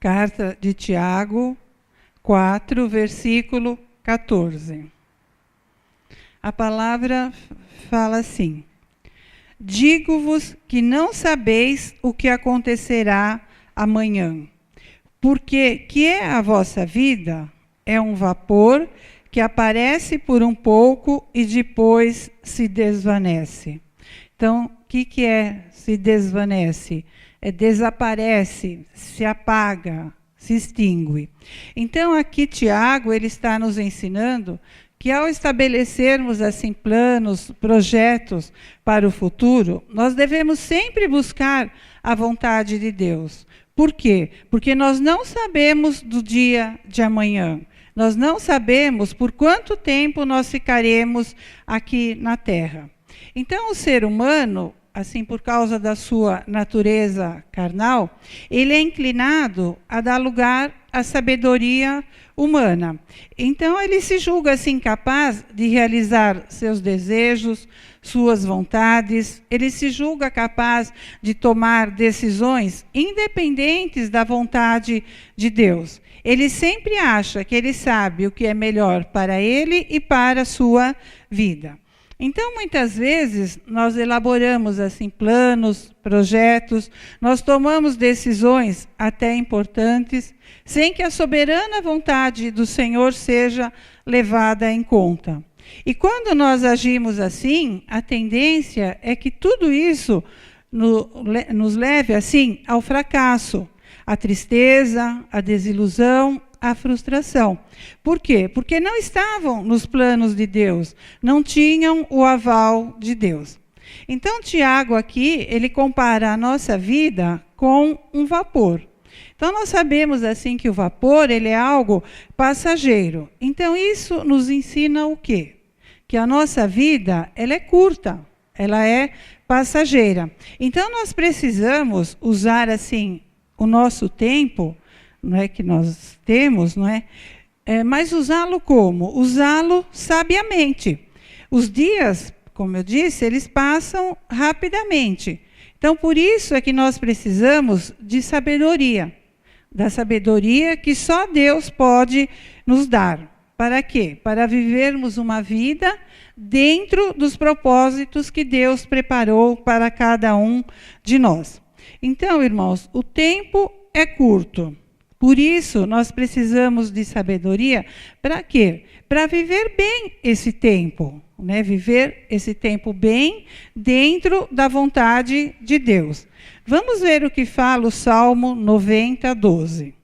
Carta de Tiago 4, versículo 14. A palavra fala assim: digo-vos que não sabeis o que acontecerá amanhã, porque que é a vossa vida? É um vapor que aparece por um pouco e depois se desvanece. Então, o que é se desvanece? Desaparece, se apaga, se extingue. Então, aqui Tiago ele está nos ensinando que ao estabelecermos assim planos, projetos para o futuro, nós devemos sempre buscar a vontade de Deus. Por quê? Porque nós não sabemos do dia de amanhã. Nós não sabemos por quanto tempo nós ficaremos aqui na Terra. Então, o ser humano, assim, por causa da sua natureza carnal, ele é inclinado a dar lugar à sabedoria humana. Então, ele se julga assim capaz de realizar seus desejos, suas vontades, ele se julga capaz de tomar decisões independentes da vontade de Deus. Ele sempre acha que ele sabe o que é melhor para ele e para a sua vida. Então, muitas vezes, nós elaboramos assim planos, projetos, nós tomamos decisões até importantes, sem que a soberana vontade do Senhor seja levada em conta. E quando nós agimos assim, a tendência é que tudo isso nos leve assim ao fracasso, à tristeza, à desilusão, a frustração. Por quê? Porque não estavam nos planos de Deus, não tinham o aval de Deus. Então, Tiago aqui, ele compara a nossa vida com um vapor. Então, nós sabemos assim que o vapor ele é algo passageiro. Então, isso nos ensina o quê? Que a nossa vida ela é curta, ela é passageira. Então, nós precisamos usar assim o nosso tempo, não é que nós temos, não é? Mas usá-lo como? Usá-lo sabiamente. Os dias, como eu disse, eles passam rapidamente. Então, por isso é que nós precisamos de sabedoria. Da sabedoria que só Deus pode nos dar. Para quê? Para vivermos uma vida dentro dos propósitos que Deus preparou para cada um de nós. Então, irmãos, o tempo é curto. Por isso, nós precisamos de sabedoria. Para quê? Para viver bem esse tempo. Né? Viver esse tempo bem dentro da vontade de Deus. Vamos ver o que fala o Salmo 90, 12.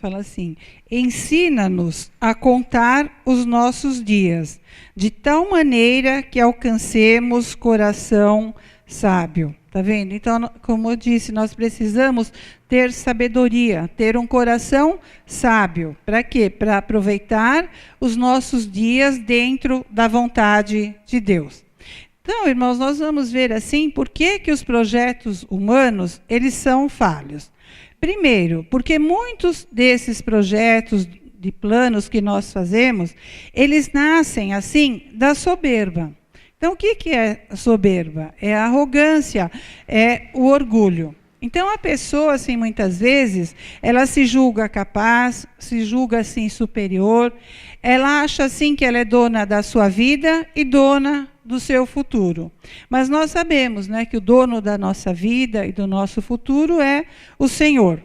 Fala assim: ensina-nos a contar os nossos dias, de tal maneira que alcancemos coração sábio. Está vendo? Então, como eu disse, nós precisamos ter sabedoria, ter um coração sábio. Para quê? Para aproveitar os nossos dias dentro da vontade de Deus. Então, irmãos, nós vamos ver assim por que os projetos humanos eles são falhos. Primeiro, porque muitos desses projetos de planos que nós fazemos, eles nascem assim da soberba. Então, o que é soberba? É a arrogância, é o orgulho. Então, a pessoa, assim, muitas vezes, ela se julga capaz, se julga, assim, superior, ela acha, assim, que ela é dona da sua vida e dona do seu futuro. Mas nós sabemos, né, que o dono da nossa vida e do nosso futuro é o Senhor.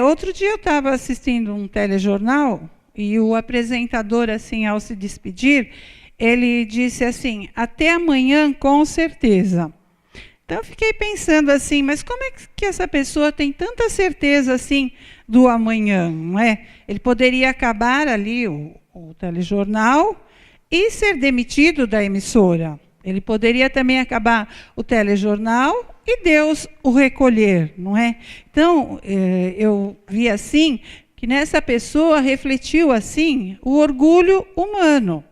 Outro dia eu estava assistindo um telejornal e o apresentador, assim, ao se despedir, ele disse assim: até amanhã, com certeza. Então, eu fiquei pensando assim, mas como é que essa pessoa tem tanta certeza assim do amanhã, não é? Ele poderia acabar ali o telejornal e ser demitido da emissora. Ele poderia também acabar o telejornal e Deus o recolher, não é? Então, eu vi assim, que nessa pessoa refletiu assim o orgulho humano.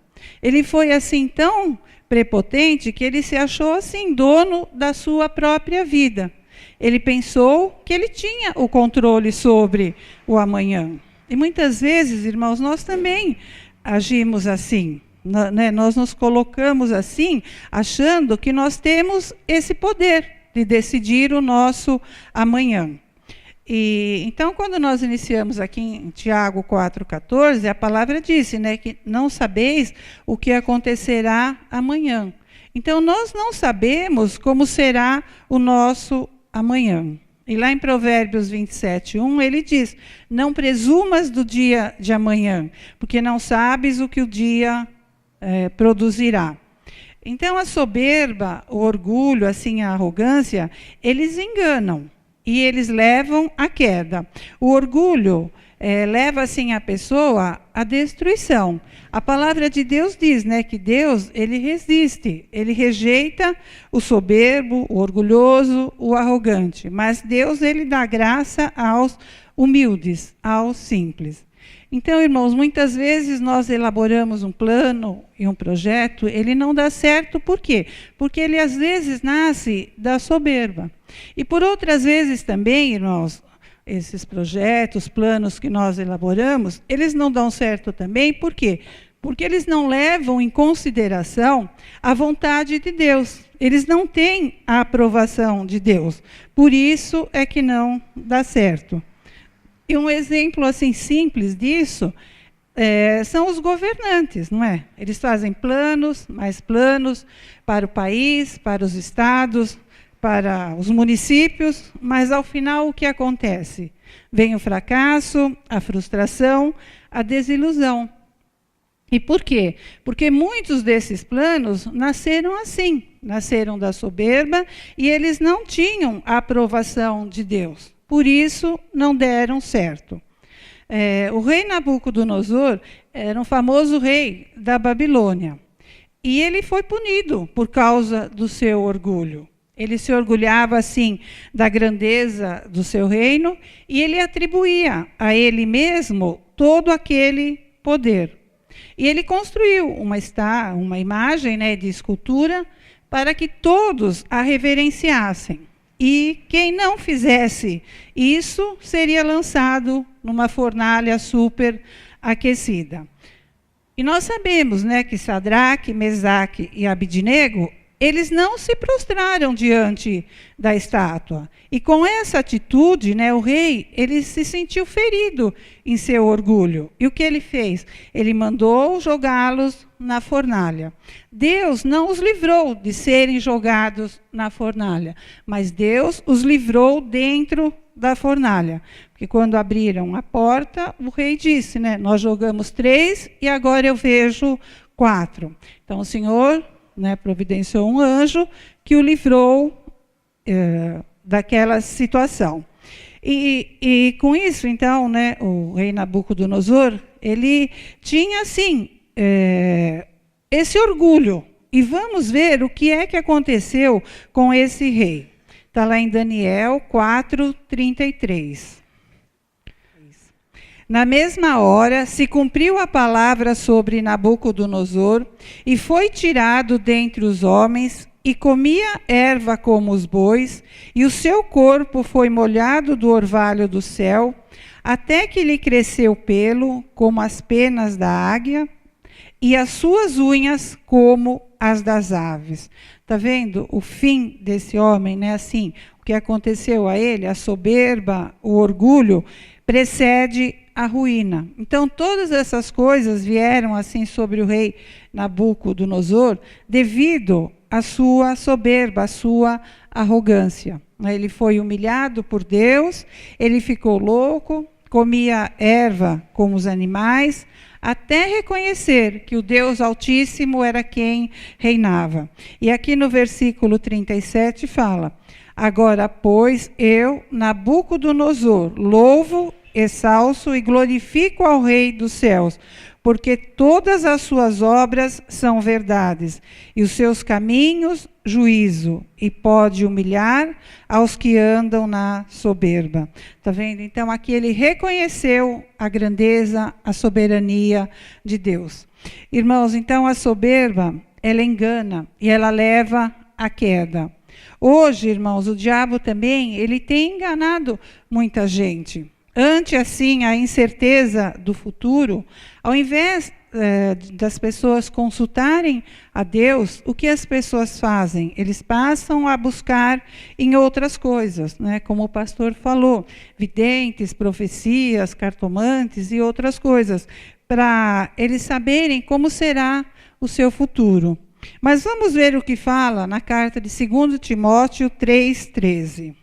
Ele foi assim tão prepotente que ele se achou assim dono da sua própria vida. Ele pensou que ele tinha o controle sobre o amanhã. E muitas vezes, irmãos, nós também agimos assim. Né? Nós nos colocamos assim, achando que nós temos esse poder de decidir o nosso amanhã. E então, quando nós iniciamos aqui em Tiago 4,14, a palavra disse, né, que não sabeis o que acontecerá amanhã. Então, nós não sabemos como será o nosso amanhã. E lá em Provérbios 27:1, ele diz: não presumas do dia de amanhã, porque não sabes o que o dia produzirá. Então, a soberba, o orgulho, assim, a arrogância, eles enganam. E eles levam à queda. O orgulho leva, assim, a pessoa à destruição. A palavra de Deus diz, né, que Deus, ele resiste, ele rejeita o soberbo, o orgulhoso, o arrogante. Mas Deus, ele dá graça aos humildes, aos simples. Então, irmãos, muitas vezes nós elaboramos um plano e um projeto, ele não dá certo, por quê? Porque ele às vezes nasce da soberba. E por outras vezes também, irmãos, esses projetos, planos que nós elaboramos, eles não dão certo também, por quê? Porque eles não levam em consideração a vontade de Deus. Eles não têm a aprovação de Deus. Por isso é que não dá certo. E um exemplo assim simples disso são os governantes, não é? Eles fazem planos, mais planos para o país, para os estados, para os municípios, mas ao final o que acontece? Vem o fracasso, a frustração, a desilusão. E por quê? Porque muitos desses planos nasceram assim, nasceram da soberba e eles não tinham a aprovação de Deus. Por isso, não deram certo. O rei Nabucodonosor era um famoso rei da Babilônia. E ele foi punido por causa do seu orgulho. Ele se orgulhava, assim, da grandeza do seu reino e ele atribuía a ele mesmo todo aquele poder. E ele construiu uma imagem, né, de escultura para que todos a reverenciassem. E quem não fizesse isso seria lançado numa fornalha super aquecida. E nós sabemos, né, que Sadraque, Mesaque e Abidnego, eles não se prostraram diante da estátua. E com essa atitude, né, o rei, ele se sentiu ferido em seu orgulho. E o que ele fez? Ele mandou jogá-los na fornalha. Deus não os livrou de serem jogados na fornalha, mas Deus os livrou dentro da fornalha. Porque quando abriram a porta, o rei disse, né, nós jogamos 3 e agora eu vejo 4. Então o Senhor, né, providenciou um anjo que o livrou daquela situação. E com isso, então, né, o rei Nabucodonosor, ele tinha, assim, esse orgulho. E vamos ver o que é que aconteceu com esse rei. Está lá em Daniel 4:33. Na mesma hora, se cumpriu a palavra sobre Nabucodonosor, e foi tirado dentre os homens, e comia erva como os bois, e o seu corpo foi molhado do orvalho do céu, até que lhe cresceu pelo, como as penas da águia, e as suas unhas como as das aves. Está vendo o fim desse homem, né? Assim, o que aconteceu a ele, a soberba, o orgulho, precede a ruína. Então, todas essas coisas vieram assim sobre o rei Nabucodonosor devido à sua soberba, à sua arrogância. Ele foi humilhado por Deus, ele ficou louco, comia erva como os animais, até reconhecer que o Deus Altíssimo era quem reinava. E aqui no versículo 37 fala: agora, pois, eu, Nabucodonosor, louvo, exalço e glorifico ao Rei dos céus, porque todas as suas obras são verdades, e os seus caminhos, juízo, e pode humilhar aos que andam na soberba. Está vendo? Então, aqui ele reconheceu a grandeza, a soberania de Deus. Irmãos, então a soberba, ela engana e ela leva à queda. Hoje, irmãos, o diabo também, ele tem enganado muita gente. Ante, assim, a incerteza do futuro, ao invés das pessoas consultarem a Deus, o que as pessoas fazem? Eles passam a buscar em outras coisas, né? Como o pastor falou, videntes, profecias, cartomantes e outras coisas, para eles saberem como será o seu futuro. Mas vamos ver o que fala na carta de 2 Timóteo 3,13.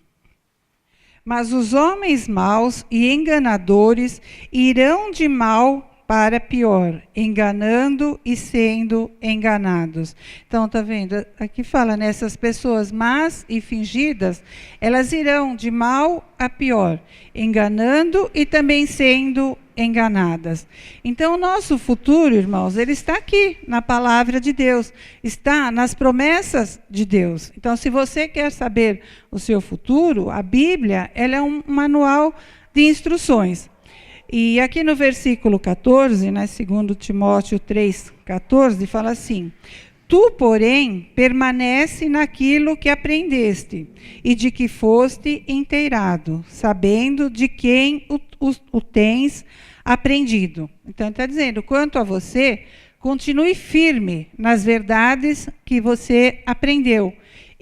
Mas os homens maus e enganadores irão de mal para pior, enganando e sendo enganados. Então, está vendo? Aqui fala, né, essas pessoas más e fingidas, elas irão de mal a pior, enganando e também sendo enganadas. Então, o nosso futuro, irmãos, ele está aqui, na palavra de Deus, está nas promessas de Deus. Então, se você quer saber o seu futuro, a Bíblia, ela é um manual de instruções. E aqui no versículo 14, né, 2 Timóteo 3,14, fala assim: Tu, porém, permanece naquilo que aprendeste e de que foste inteirado, sabendo de quem o tens aprendido. Então, está dizendo, quanto a você, continue firme nas verdades que você aprendeu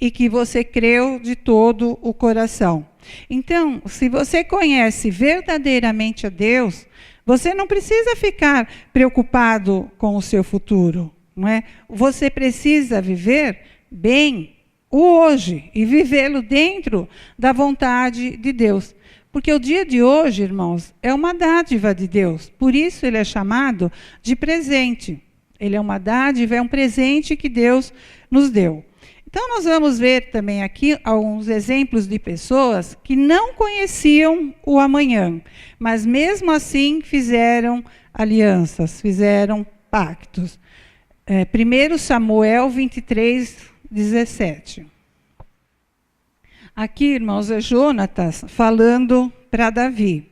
e que você creu de todo o coração. Então, se você conhece verdadeiramente a Deus, você não precisa ficar preocupado com o seu futuro, não é? Você precisa viver bem o hoje e vivê-lo dentro da vontade de Deus. Porque o dia de hoje, irmãos, é uma dádiva de Deus. Por isso ele é chamado de presente. Ele é uma dádiva, é um presente que Deus nos deu. Então, nós vamos ver também aqui alguns exemplos de pessoas que não conheciam o amanhã, mas mesmo assim fizeram alianças, fizeram pactos. 1 Samuel 23:17. Aqui, irmãos, é Jonatas falando para Davi.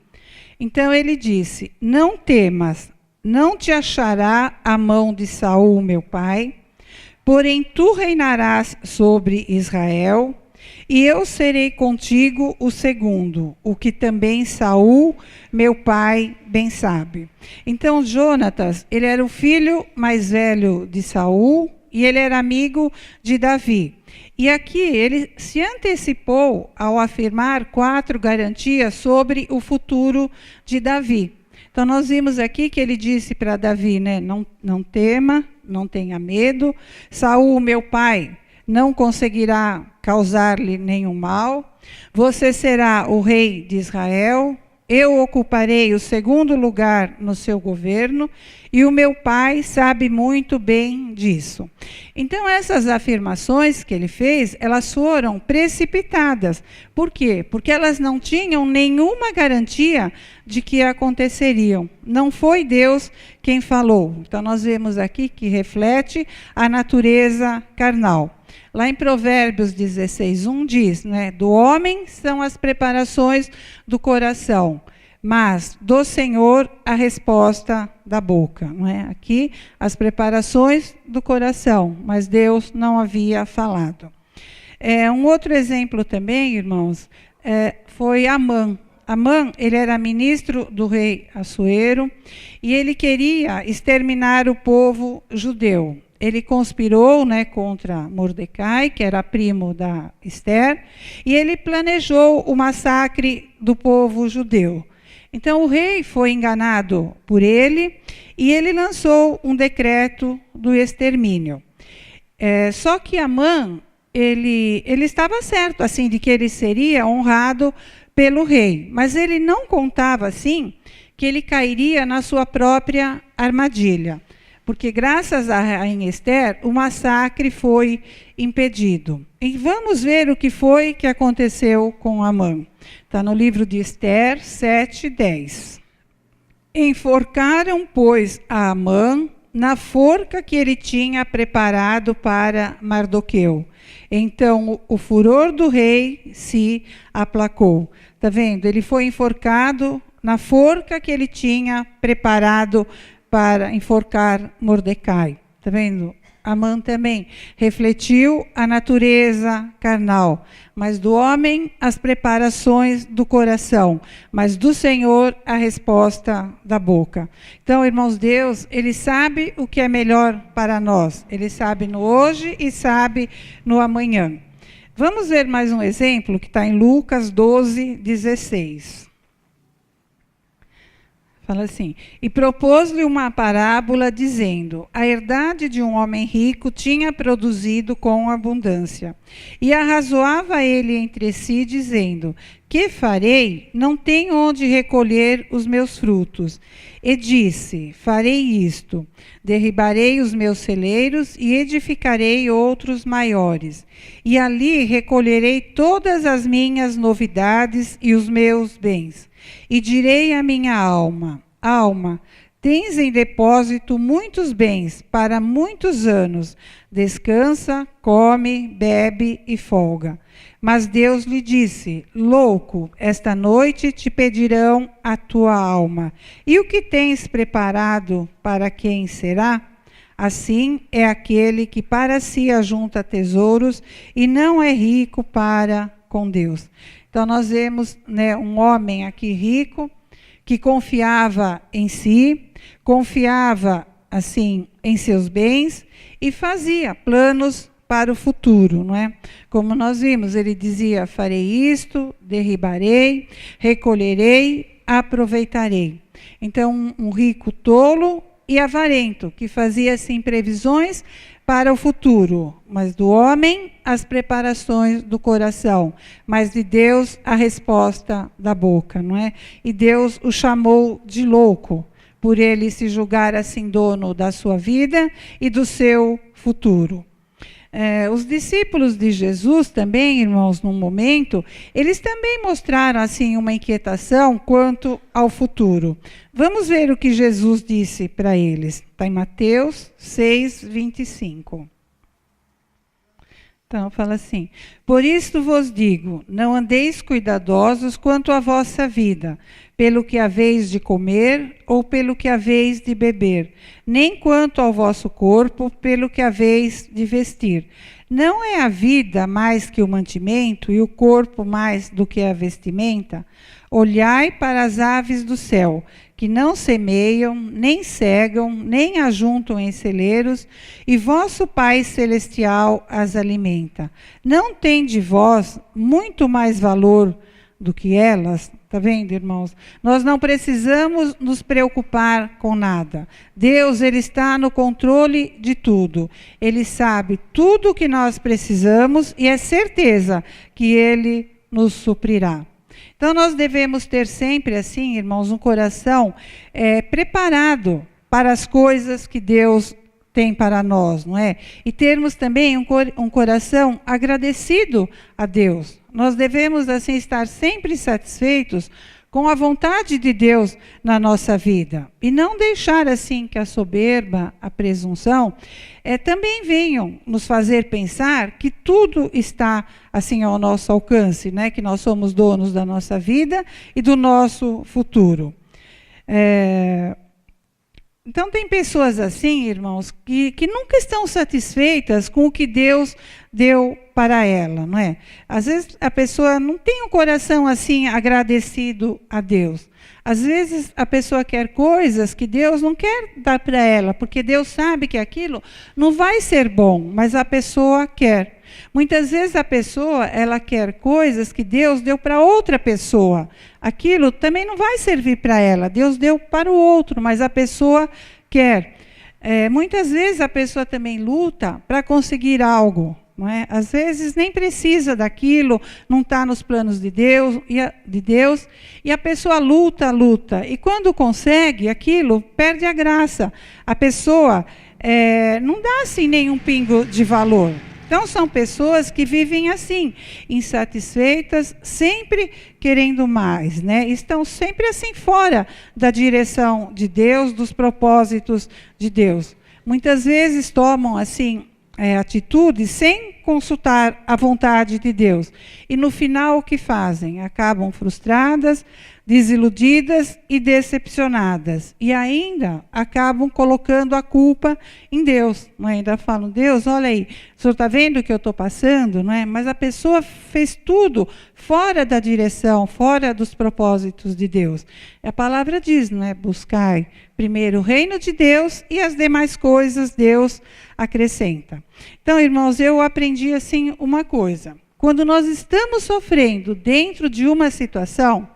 Então, ele disse, não temas, não te achará a mão de Saul, meu pai, porém, tu reinarás sobre Israel, e eu serei contigo o segundo, o que também Saul, meu pai, bem sabe. Então, Jonatas, ele era o filho mais velho de Saul, e ele era amigo de Davi. E aqui ele se antecipou ao afirmar 4 garantias sobre o futuro de Davi. Então, nós vimos aqui que ele disse para Davi, né, não tema, não tenha medo. Saul, meu pai, não conseguirá causar-lhe nenhum mal. Você será o rei de Israel. Eu ocuparei o segundo lugar no seu governo. E o meu pai sabe muito bem disso. Então, essas afirmações que ele fez, elas foram precipitadas. Por quê? Porque elas não tinham nenhuma garantia de que aconteceriam. Não foi Deus quem falou. Então, nós vemos aqui que reflete a natureza carnal. Lá em Provérbios 16:1 diz, né, do homem são as preparações do coração, mas do Senhor a resposta da boca. Não é? Aqui, as preparações do coração, mas Deus não havia falado. Um outro exemplo também, irmãos, foi Amã. Amã, ele era ministro do rei Assuero, e ele queria exterminar o povo judeu. Ele conspirou, né, contra Mordecai, que era primo da Esther, e ele planejou o massacre do povo judeu. Então, o rei foi enganado por ele, e ele lançou um decreto do extermínio. Só que Amã, ele estava certo, assim, de que ele seria honrado pelo rei, mas ele não contava, assim, que ele cairia na sua própria armadilha. Porque, graças à rainha Esther, o massacre foi impedido. E vamos ver o que foi que aconteceu com Amã. Está no livro de Esther 7:10. Enforcaram, pois, a Amã na forca que ele tinha preparado para Mardoqueu. Então, o furor do rei se aplacou. Está vendo? Ele foi enforcado na forca que ele tinha preparado para enforcar Mordecai. Está vendo? Amã também refletiu a natureza carnal, mas do homem as preparações do coração, mas do Senhor a resposta da boca. Então, irmãos, Deus, Ele sabe o que é melhor para nós. Ele sabe no hoje e sabe no amanhã. Vamos ver mais um exemplo que está em Lucas 12, 16. Fala assim: e propôs-lhe uma parábola, dizendo: a herdade de um homem rico tinha produzido com abundância. E arrazoava ele entre si, dizendo: que farei? Não tenho onde recolher os meus frutos. E disse: farei isto: derribarei os meus celeiros e edificarei outros maiores. E ali recolherei todas as minhas novidades e os meus bens. E direi à minha alma: alma, tens em depósito muitos bens para muitos anos. Descansa, come, bebe e folga. Mas Deus lhe disse: louco, esta noite te pedirão a tua alma. E o que tens preparado, para quem será? Assim é aquele que para si ajunta tesouros e não é rico para com Deus. Então, nós vemos, né, um homem aqui rico, que confiava em si, confiava, assim, em seus bens e fazia planos para o futuro, não é? Como nós vimos, ele dizia: farei isto, derribarei, recolherei, aproveitarei. Então, um rico tolo e avarento, que fazia, assim, previsões para o futuro, mas do homem as preparações do coração, mas de Deus a resposta da boca, não é? E Deus o chamou de louco, por ele se julgar assim dono da sua vida e do seu futuro. Os discípulos de Jesus também, irmãos, num momento, eles também mostraram assim uma inquietação quanto ao futuro. Vamos ver o que Jesus disse para eles. Está em Mateus 6, 25. Então, fala assim: por isto vos digo, não andeis cuidadosos quanto à vossa vida, pelo que haveis de comer ou pelo que haveis de beber, nem quanto ao vosso corpo, pelo que haveis de vestir. Não é a vida mais que o mantimento e o corpo mais do que a vestimenta? Olhai para as aves do céu, que não semeiam, nem cegam, nem ajuntam em celeiros, e vosso Pai Celestial as alimenta. Não tem de vós muito mais valor do que elas? Está vendo, irmãos? Nós não precisamos nos preocupar com nada. Deus, Ele está no controle de tudo. Ele sabe tudo o que nós precisamos e é certeza que Ele nos suprirá. Então, nós devemos ter sempre, assim, irmãos, um coração preparado para as coisas que Deus tem para nós, não é? E termos também um coração agradecido a Deus. Nós devemos, assim, estar sempre satisfeitos com a vontade de Deus na nossa vida. E não deixar, assim, que a soberba, a presunção, também venham nos fazer pensar que tudo está, assim, ao nosso alcance, né? Que nós somos donos da nossa vida e do nosso futuro. Então, tem pessoas assim, irmãos, que nunca estão satisfeitas com o que Deus deu para ela, não é? Às vezes a pessoa não tem um coração assim agradecido a Deus. Às vezes a pessoa quer coisas que Deus não quer dar para ela, porque Deus sabe que aquilo não vai ser bom, mas a pessoa quer. Muitas vezes a pessoa, ela quer coisas que Deus deu para outra pessoa. Aquilo também não vai servir para ela. Deus deu para o outro, mas a pessoa quer. Muitas vezes a pessoa também luta para conseguir algo. Não é? Às vezes nem precisa daquilo, não está nos planos de Deus, e a pessoa luta. E quando consegue aquilo, perde a graça. A pessoa não dá assim nenhum pingo de valor. Então, são pessoas que vivem assim, insatisfeitas, sempre querendo mais, né? Estão sempre assim fora da direção de Deus, dos propósitos de Deus. Muitas vezes tomam assim atitudes sem consultar a vontade de Deus. E no final o que fazem? Acabam frustradas, desiludidas e decepcionadas. E ainda acabam colocando a culpa em Deus. Não é? Ainda falam, Deus, olha aí, o senhor está vendo o que eu estou passando? Não é? Mas a pessoa fez tudo fora da direção, fora dos propósitos de Deus. A palavra diz, não é? Buscai primeiro o reino de Deus e as demais coisas Deus acrescenta. Então, irmãos, eu aprendi assim uma coisa. Quando nós estamos sofrendo dentro de uma situação,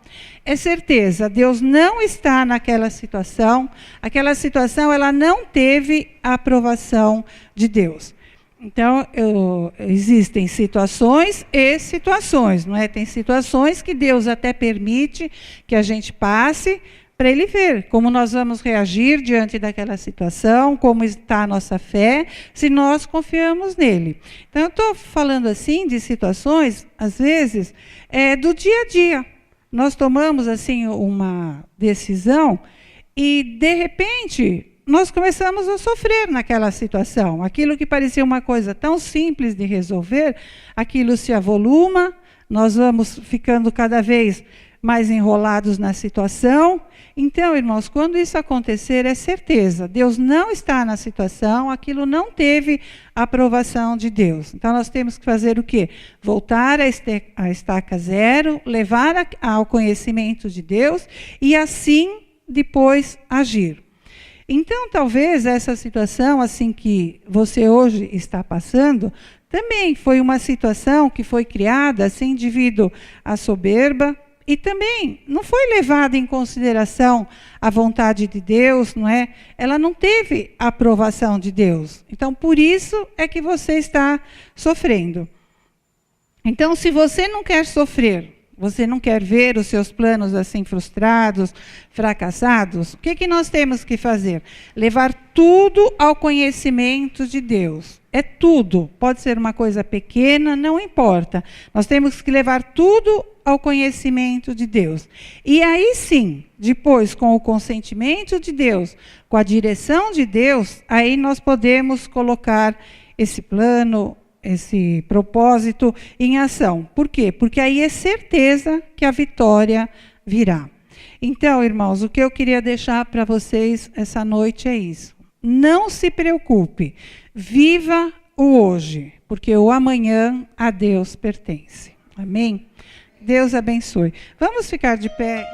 é certeza, Deus não está naquela situação, aquela situação ela não teve a aprovação de Deus. Então, existem situações e situações, não é? Tem situações que Deus até permite que a gente passe para Ele ver como nós vamos reagir diante daquela situação, como está a nossa fé, se nós confiamos nele. Então, eu estou falando assim de situações, às vezes, do dia a dia. Nós tomamos assim uma decisão e, de repente, nós começamos a sofrer naquela situação. Aquilo que parecia uma coisa tão simples de resolver, aquilo se avoluma, nós vamos ficando cada vez mais enrolados na situação. Então, irmãos, quando isso acontecer, é certeza, Deus não está na situação, aquilo não teve a aprovação de Deus. Então, nós temos que fazer o quê? Voltar à estaca zero, levar ao conhecimento de Deus e assim depois agir. Então, talvez essa situação assim que você hoje está passando, também foi uma situação que foi criada assim devido à soberba, e também não foi levada em consideração a vontade de Deus, não é? Ela não teve a aprovação de Deus. Então, por isso é que você está sofrendo. Então, se você não quer sofrer, você não quer ver os seus planos assim frustrados, fracassados, o que nós temos que fazer? Levar tudo ao conhecimento de Deus. É tudo. Pode ser uma coisa pequena, não importa. Nós temos que levar tudo ao conhecimento de Deus. E aí sim, depois, com o consentimento de Deus, com a direção de Deus, aí nós podemos colocar esse plano, esse propósito em ação. Por quê? Porque aí é certeza que a vitória virá. Então, irmãos, o que eu queria deixar para vocês essa noite é isso. Não se preocupe, viva o hoje, porque o amanhã a Deus pertence. Amém? Deus abençoe. Vamos ficar de pé.